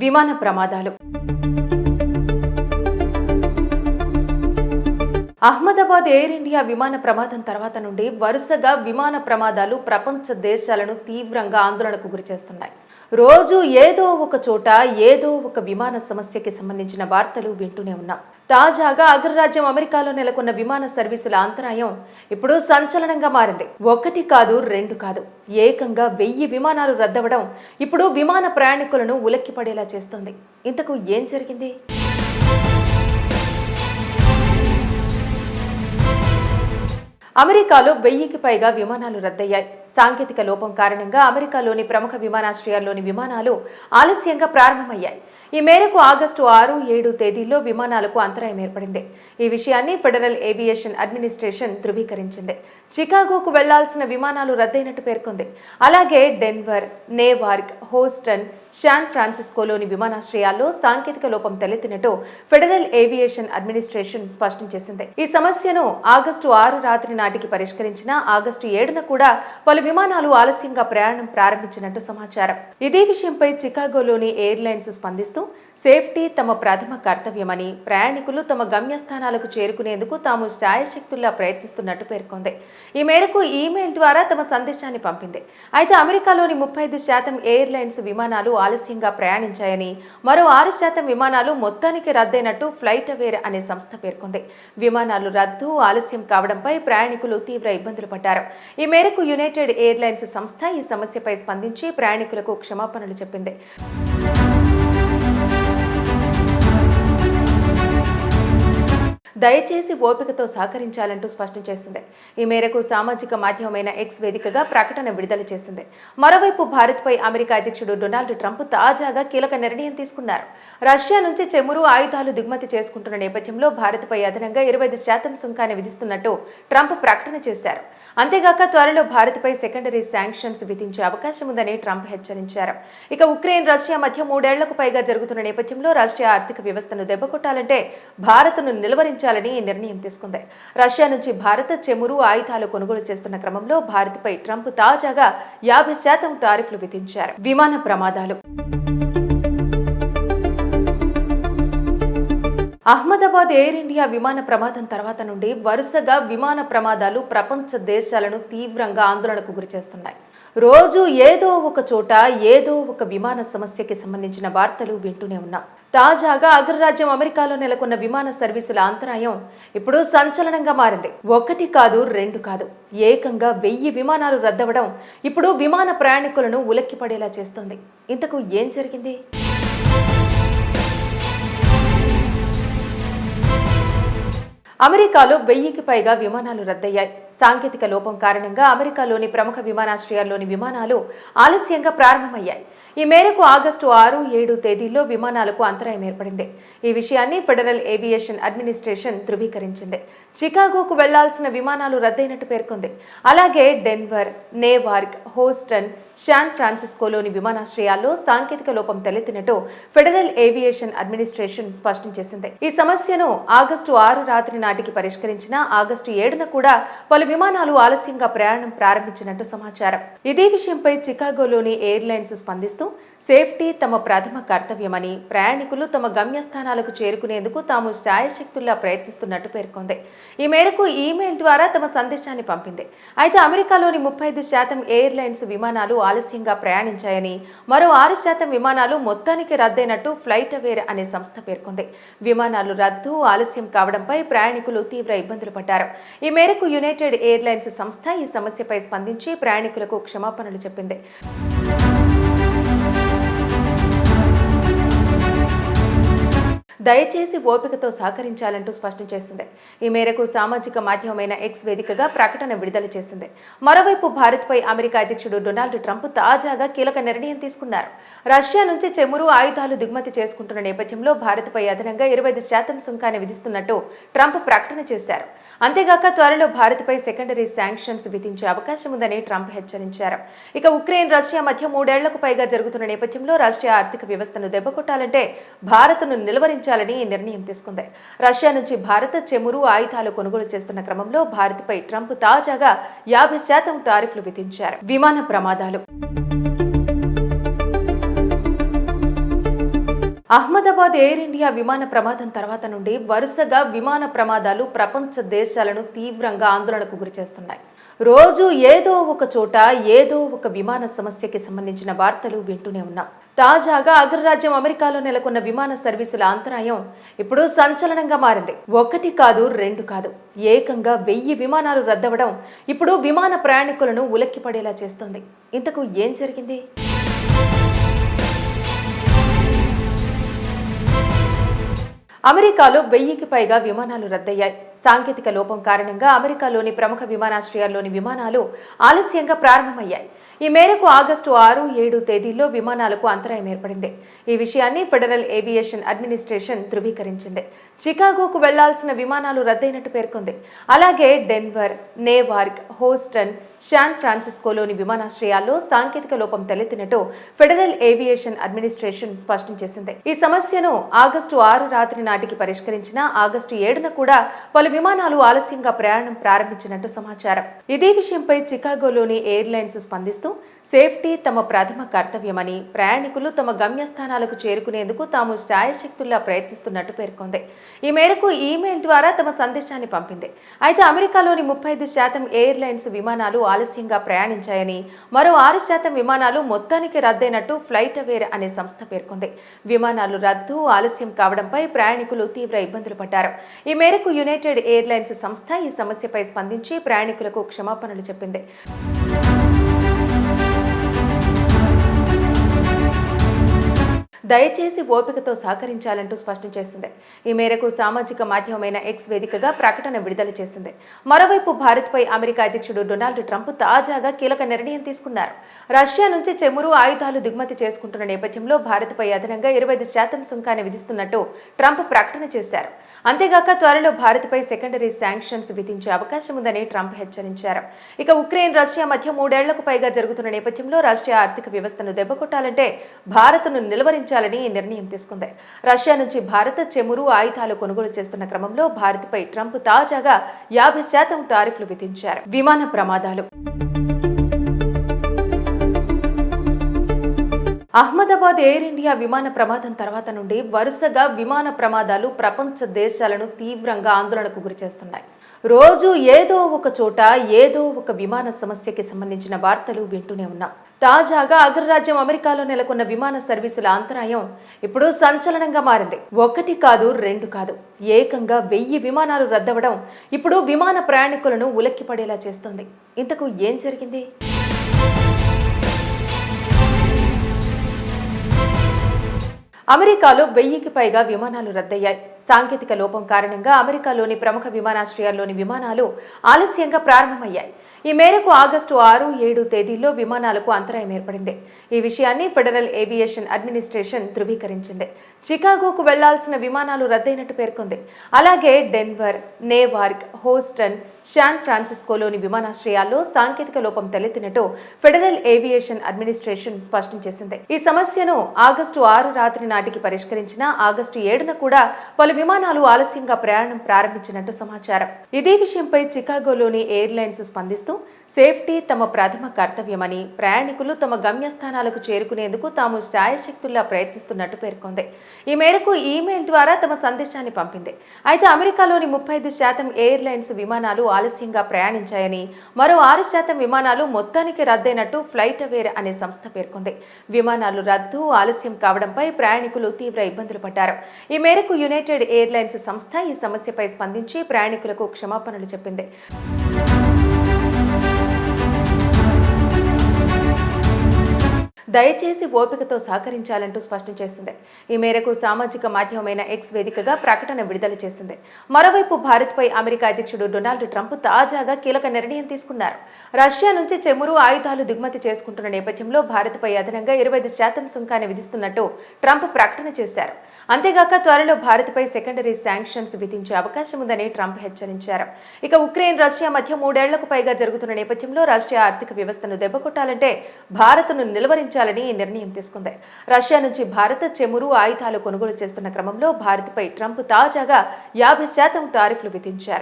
విమాన ప్రమాదాలు. Ahmedabad air India విమాన ప్రమాదం తర్వాత నుండి వరుసగా విమాన ప్రమాదాలు ప్రపంచ దేశాలను తీవ్రంగా ఆందోళనకు గురిచేస్తున్నాయి. రోజు ఏదో ఒక చోట ఏదో ఒక విమాన సమస్యకి సంబంధించిన వార్తలు వింటూనే ఉన్నాం. తాజాగా అగ్రరాజ్యం అమెరికాలో నెలకొన్న విమాన సర్వీసుల అంతరాయం ఇప్పుడు సంచలనంగా మారింది. ఒకటి కాదు, రెండు కాదు, ఏకంగా 1000 విమానాలు రద్దవడం ఇప్పుడు విమాన ప్రయాణికులను ఉలిక్కిపడేలా చేస్తుంది. ఇంతకు ఏం జరిగింది? అమెరికాలో 1000కి పైగా విమానాలు రద్దయ్యాయి. సాంకేతిక లోపం కారణంగా అమెరికాలోని ప్రముఖ విమానాశ్రయాల్లోని విమానాలు ఆలస్యంగా ప్రారంభమయ్యాయి. ఈ మేరకు ఆగస్టు 6, 7 తేదీల్లో విమానాలకు అంతరాయం ఏర్పడింది. ఈ విషయాన్ని ఫెడరల్ ఏవియేషన్ అడ్మినిస్ట్రేషన్ ధృవీకరించింది. చికాగోకు వెళ్లాల్సిన విమానాలు రద్దయినట్టు పేర్కొంది. అలాగే డెన్వర్, నేవార్క్, హోస్టన్, శాన్ ఫ్రాన్సిస్కోలోని విమానాశ్రయాల్లో సాంకేతిక లోపం తలెత్తినట్టు ఫెడరల్ ఏవియేషన్ అడ్మినిస్ట్రేషన్ స్పష్టం చేసింది. ఈ సమస్యను ఆగస్టు 6 రాత్రి నాటికి పరిష్కరించిన ఆగస్టు 7న కూడా పలు విమానాలు ఆలస్యంగా ప్రయాణం ప్రారంభించినట్టు సమాచారం. ఇదే విషయంపై చికాగోలోని ఎయిర్లైన్స్ స్పందిస్తూ సేఫ్టీ తమ ప్రథమ కర్తవ్యమని, ప్రయాణికులు తమ గమ్యస్థానాలకు చేరుకునేందుకు తాము శాయశక్తుల్లా ప్రయత్నిస్తున్నట్టు పేర్కొంది. ఈ మేరకు ఈమెయిల్ ద్వారా తమ సందేశాన్ని పంపింది. అయితే అమెరికాలోని 35% ఎయిర్లైన్స్ విమానాలు ఆలస్యంగా ప్రయాణించాయని, మరో 6% విమానాలు మొత్తానికి రద్దయినట్టు ఫ్లైట్ అవేర్ అనే సంస్థ పేర్కొంది. విమానాలు రద్దు, ఆలస్యం కావడంపై ప్రయాణికులు తీవ్ర ఇబ్బందులు పడ్డారు. ఈ మేరకు యునైటెడ్ ఎయిర్లైన్స్ సంస్థ ఈ సమస్యపై స్పందించి ప్రయాణికులకు క్షమాపణలు చెప్పింది. దయచేసి ఓపికతో సహకరించాలంటూ స్పష్టం చేసింది. ఈ మేరకు సామాజిక మాధ్యమమైన ఎక్స్ వేదికగా ప్రకటన విడుదల చేసింది. మరోవైపు భారత్పై అమెరికా అధ్యక్షుడు డొనాల్డ్ ట్రంప్ తాజాగా కీలక నిర్ణయం తీసుకున్నారు. రష్యా నుంచి చమురు, ఆయుధాలు దిగుమతి చేసుకుంటున్న నేపథ్యంలో భారత్పై అదనంగా 25% సుంకాన్ని విధిస్తున్నట్టు ట్రంప్ ప్రకటన చేశారు. అంతేగాక త్వరలో భారత్పై సెకండరీ శాంక్షన్స్ విధించే అవకాశం ఉందని ట్రంప్ హెచ్చరించారు. ఇక ఉక్రెయిన్, రష్యా మధ్య 3 ఏళ్లకు పైగా జరుగుతున్న నేపథ్యంలో రష్యా ఆర్థిక వ్యవస్థను దెబ్బకొట్టాలంటే భారత్ను నిలువరించాలని ఈ నిర్ణయం తీసుకుంది. రష్యా నుంచి భారత్ చమురు, ఆయుధాలు కొనుగోలు చేస్తున్న క్రమంలో భారత్పై ట్రంప్ తాజాగా 50% టారిఫ్లు విధించారు. విమాన ప్రమాదాలు. అహ్మదాబాద్ ఎయిర్ ఇండియా విమాన ప్రమాదం తర్వాత నుండి వరుసగా విమాన ప్రమాదాలు ప్రపంచ దేశాలను తీవ్రంగా ఆందోళనకు గురిచేస్తున్నాయి. రోజు ఏదో ఒక చోట ఏదో ఒక విమాన సమస్యకి సంబంధించిన వార్తలు వింటూనే ఉన్నాం. తాజాగా అగ్రరాజ్యం అమెరికాలో నెలకొన్న విమాన సర్వీసుల అంతరాయం ఇప్పుడు సంచలనంగా మారింది. ఒకటి కాదు, రెండు కాదు, ఏకంగా 1000 విమానాలు రద్దవడం ఇప్పుడు విమాన ప్రయాణికులను ఉలిక్కిపడేలా చేస్తుంది. ఇంతకు ఏం జరిగింది? అమెరికాలో 1000కి పైగా విమానాలు రద్దయ్యాయి. సాంకేతిక లోపం కారణంగా అమెరికాలోని ప్రముఖ విమానాశ్రయాల్లోని విమానాలు ఆలస్యంగా ప్రారంభమయ్యాయి. ఈ మేరకు ఆగస్టు 6, 7 తేదీల్లో విమానాలకు అంతరాయం ఏర్పడింది. ఈ విషయాన్ని ఫెడరల్ ఏవియేషన్ అడ్మినిస్ట్రేషన్ ధృవీకరించింది. చికాగోకు వెళ్లాల్సిన విమానాలు రద్దయినట్టు పేర్కొంది. అలాగే డెన్వర్, నేవార్క్, హోస్టన్, శాన్ ఫ్రాన్సిస్కోలోని విమానాశ్రయాల్లో సాంకేతిక లోపం తలెత్తినట్టు ఫెడరల్ ఏవియేషన్ అడ్మినిస్ట్రేషన్ స్పష్టం చేసింది. ఈ సమస్యను ఆగస్టు 6 రాత్రి నాటికి పరిష్కరించిన ఆగస్టు 7న కూడా పలు విమానాలు ఆలస్యంగా ప్రయాణం ప్రారంభించినట్టు సమాచారం. ఇదే విషయంపై చికాగోలోని ఎయిర్లైన్స్ స్పందిస్తూ సేఫ్టీ తమ ప్రథమ కర్తవ్యమని, ప్రయాణికులు తమ గమ్యస్థానాలకు చేరుకునేందుకు తాము శాయశక్తుల్లా ప్రయత్నిస్తున్నట్టు పేర్కొంది. ఈ మేరకు ఈమెయిల్ ద్వారా తమ సందేశాన్ని పంపింది. అయితే అమెరికాలోని 35% ఎయిర్లైన్స్ విమానాలు ఆలస్యంగా ప్రయాణించాయని, మరో 6% విమానాలు మొత్తానికి రద్దయినట్టు ఫ్లైట్ అవేర్ అనే సంస్థ పేర్కొంది. విమానాలు రద్దు, ఆలస్యం కావడంపై ప్రయాణికులు తీవ్ర ఇబ్బందులు పడ్డారు. ఈ మేరకు యునైటెడ్ ఎయిర్లైన్స్ సంస్థ ఈ సమస్యపై స్పందించి ప్రయాణికులకు క్షమాపణలు చెప్పింది. దయచేసి ఓపికతో సహకరించాలంటూ స్పష్టం చేసింది. ఈ మేరకు సామాజిక మాధ్యమమైన ఎక్స్ వేదికగా ప్రకటన విడుదల చేసింది. మరోవైపు భారత్పై అమెరికా అధ్యక్షుడు డొనాల్డ్ ట్రంప్ తాజాగా కీలక నిర్ణయం తీసుకున్నారు. రష్యా నుంచి చమురు, ఆయుధాలు దిగుమతి చేసుకుంటున్న నేపథ్యంలో భారత్పై అదనంగా 25% సుంకాన్ని విధిస్తున్నట్టు ట్రంప్ ప్రకటన చేశారు. అంతేగాక త్వరలో భారత్పై సెకండరీ శాంక్షన్స్ విధించే అవకాశం ఉందని ట్రంప్ హెచ్చరించారు. ఇక ఉక్రెయిన్, రష్యా మధ్య 3 ఏళ్లకు పైగా జరుగుతున్న నేపథ్యంలో రష్యా ఆర్థిక వ్యవస్థను దెబ్బకొట్టాలంటే భారత్ను నిలువరించాలని ఈ నిర్ణయం తీసుకుంది. రష్యా నుంచి భారత్ చమురు, ఆయుధాలు కొనుగోలు చేస్తున్న క్రమంలో భారత్పై ట్రంప్ తాజాగా 50% టారిఫ్లు విధించారు. విమాన ప్రమాదాలు. అహ్మదాబాద్ ఎయిర్ ఇండియా విమాన ప్రమాదం తర్వాత నుండి వరుసగా విమాన ప్రమాదాలు ప్రపంచ దేశాలను తీవ్రంగా ఆందోళనకు గురిచేస్తున్నాయి. రోజు ఏదో ఒక చోట ఏదో ఒక విమాన సమస్యకి సంబంధించిన వార్తలు వింటూనే ఉన్నాం. తాజాగా అగ్రరాజ్యం అమెరికాలో నెలకొన్న విమాన సర్వీసుల అంతరాయం ఇప్పుడు సంచలనంగా మారింది. ఒకటి కాదు, రెండు కాదు, ఏకంగా 1000 విమానాలు రద్దవడం ఇప్పుడు విమాన ప్రయాణికులను ఉలిక్కిపడేలా చేస్తోంది. ఇంతకు ఏం జరిగింది? అమెరికాలో 1000కి పైగా విమానాలు రద్దయ్యాయి. సాంకేతిక లోపం కారణంగా అమెరికాలోని ప్రముఖ విమానాశ్రయాల్లోని విమానాలు ఆలస్యంగా ప్రారంభమయ్యాయి. ఈ మేరకు ఆగస్టు 6, 7 తేదీల్లో విమానాలకు అంతరాయం ఏర్పడింది. ఈ విషయాన్ని ఫెడరల్ ఏవియేషన్ అడ్మినిస్ట్రేషన్ ధృవీకరించింది. చికాగోకు వెళ్లాల్సిన విమానాలు రద్దయినట్టు పేర్కొంది. అలాగే డెన్వర్, నేవార్క్, హోస్టన్, శాన్ ఫ్రాన్సిస్కోలోని విమానాశ్రయాల్లో సాంకేతిక లోపం తలెత్తినట్టు ఫెడరల్ ఏవియేషన్ అడ్మినిస్ట్రేషన్ స్పష్టం చేసింది. ఈ సమస్యను ఆగస్టు 6 రాత్రి నాటికి పరిష్కరించిన ఆగస్టు 7న కూడా పలు విమానాలు ఆలస్యంగా ప్రయాణం ప్రారంభించినట్టు సమాచారం. ఇదే విషయంపై చికాగోలోని ఎయిర్లైన్స్ స్పందిస్తూ సేఫ్టీ తమ ప్రథమ కర్తవ్యమని, ప్రయాణికులు తమ గమ్యస్థానాలకు చేరుకునేందుకు తాము శాయశక్తుల్లా ప్రయత్నిస్తున్నట్టు పేర్కొంది. ఈ మేరకు ఈమెయిల్ ద్వారా తమ సందేశాన్ని పంపింది. అయితే అమెరికాలోని 35% ఎయిర్లైన్స్ విమానాలు ఆలస్యంగా ప్రయాణించాయని, మరో 6% విమానాలు మొత్తానికి రద్దయినట్టు ఫ్లైట్ అవేర్ అనే సంస్థ పేర్కొంది. విమానాలు రద్దు, ఆలస్యం కావడంపై ప్రయాణికులు తీవ్ర ఇబ్బందులు పడ్డారు. ఈ మేరకు యునైటెడ్ ఎయిర్లైన్స్ సంస్థ ఈ సమస్యపై స్పందించి ప్రయాణికులకు క్షమాపణలు చెప్పింది. దయచేసి ఓపికతో సహకరించాలంటూ స్పష్టం చేసింది. ఈ మేరకు సామాజిక మాధ్యమమైన ఎక్స్ వేదికగా ప్రకటన విడుదల చేసింది. మరోవైపు భారత్పై అమెరికా అధ్యక్షుడు డొనాల్డ్ ట్రంప్ తాజాగా కీలక నిర్ణయం తీసుకున్నారు. రష్యా నుంచి చమురు, ఆయుధాలు దిగుమతి చేసుకుంటున్న నేపథ్యంలో భారత్పై అదనంగా 25% సుంకాన్ని విధిస్తున్నట్టు ట్రంప్ ప్రకటన చేశారు. అంతేగాక త్వరలో భారత్పై సెకండరీ శాంక్షన్స్ విధించే అవకాశం ఉందని ట్రంప్ హెచ్చరించారు. ఇక ఉక్రెయిన్, రష్యా మధ్య 3 ఏళ్లకు పైగా జరుగుతున్న నేపథ్యంలో రష్యా ఆర్థిక వ్యవస్థను దెబ్బకొట్టాలంటే భారత్ను నిలువరించాలని ఈ నిర్ణయం తీసుకుంది. రష్యా నుంచి భారత్ చమురు, ఆయుధాలు కొనుగోలు చేస్తున్న క్రమంలో భారత్పై ట్రంప్ తాజాగా 50% టారిఫ్లు విధించారు. విమాన ప్రమాదాలు. అహ్మదాబాద్ ఎయిర్ ఇండియా విమాన ప్రమాదం తర్వాత నుండి వరుసగా విమాన ప్రమాదాలు ప్రపంచ దేశాలను తీవ్రంగా ఆందోళనకు గురిచేస్తున్నాయి. రోజు ఏదో ఒక చోట ఏదో ఒక విమాన సమస్యకి సంబంధించిన వార్తలు వింటూనే ఉన్నాం. తాజాగా అగ్రరాజ్యం అమెరికాలో నెలకొన్న విమాన సర్వీసుల అంతరాయం ఇప్పుడు సంచలనంగా మారింది. ఒకటి కాదు, రెండు కాదు, ఏకంగా 1000 విమానాలు రద్దవడం ఇప్పుడు విమాన ప్రయాణికులను ఉలిక్కిపడేలా చేస్తోంది. ఇంతకు ఏం జరిగింది? అమెరికాలో 1000కి పైగా విమానాలు రద్దయ్యాయి. సాంకేతిక లోపం కారణంగా అమెరికాలోని ప్రముఖ విమానాశ్రయాల్లోని విమానాలు ఆలస్యంగా ప్రారంభమయ్యాయి. ఈ మేరకు ఆగస్టు 6, 7 తేదీల్లో విమానాలకు అంతరాయం ఏర్పడింది. ఈ విషయాన్ని ఫెడరల్ ఏవియేషన్ అడ్మినిస్ట్రేషన్ ధృవీకరించింది. చికాగోకు వెళ్లాల్సిన విమానాలు రద్దయినట్టు పేర్కొంది. అలాగే డెన్వర్, నేవార్క్, హోస్టన్, శాన్ ఫ్రాన్సిస్కోలోని విమానాశ్రయాల్లో సాంకేతిక లోపం తలెత్తినట్టు ఫెడరల్ ఏవియేషన్ అడ్మినిస్ట్రేషన్ స్పష్టం చేసింది. ఈ సమస్యను ఆగస్టు 6 రాత్రి నాటికి పరిష్కరించిన ఆగస్టు 7న కూడా పలు విమానాలు ఆలస్యంగా ప్రయాణం ప్రారంభించినట్టు సమాచారం. ఇదే విషయంపై చికాగోలోని ఎయిర్లైన్స్ స్పందిస్తూ సేఫ్టీ తమ ప్రథమ కర్తవ్యమని, ప్రయాణికులు తమ గమ్యస్థానాలకు చేరుకునేందుకు తాము శాయశక్తుల్లా ప్రయత్నిస్తున్నట్టు పేర్కొంది. ఈ మేరకు ఈమెయిల్ ద్వారా తమ సందేశాన్ని పంపింది. అయితే అమెరికాలోని 35% ఎయిర్లైన్స్ విమానాలు ఆలస్యంగా ప్రయాణించాయని, మరో 6% విమానాలు మొత్తానికి రద్దయినట్టు ఫ్లైట్ అవేర్ అనే సంస్థ పేర్కొంది. విమానాలు రద్దు, ఆలస్యం కావడంపై ప్రయాణికులు తీవ్ర ఇబ్బందులు పడ్డారు. ఈ మేరకు యునైటెడ్ ఎయిర్లైన్స్ సంస్థ ఈ సమస్యపై స్పందించి ప్రయాణికులకు క్షమాపణలు చెప్పింది. దయచేసి ఓపికతో సహకరించాలంటూ స్పష్టం చేసింది. ఈ మేరకు సామాజిక మాధ్యమమైన ఎక్స్ వేదికగా ప్రకటన విడుదల చేసింది. మరోవైపు భారత్పై అమెరికా అధ్యక్షుడు డొనాల్డ్ ట్రంప్ తాజాగా కీలక నిర్ణయం తీసుకున్నారు. రష్యా నుంచి చమురు, ఆయుధాలు దిగుమతి చేసుకుంటున్న నేపథ్యంలో భారత్పై అదనంగా 25% సుంకాన్ని విధిస్తున్నట్టు ట్రంప్ ప్రకటన చేశారు. అంతేగాక త్వరలో భారత్పై సెకండరీ శాంక్షన్స్ విధించే అవకాశం ఉందని ట్రంప్ హెచ్చరించారు. ఇక ఉక్రెయిన్, రష్యా మధ్య 3 ఏళ్లకు పైగా జరుగుతున్న నేపథ్యంలో రష్యా ఆర్థిక వ్యవస్థను దెబ్బకొట్టాలంటే భారత్ను నిలువరించాలని ఈ నిర్ణయం తీసుకుంది. రష్యా నుంచి భారత్ చమురు, ఆయుధాలు కొనుగోలు చేస్తున్న క్రమంలో భారత్పై ట్రంప్ తాజాగా 50% టారిఫ్లు విధించారు.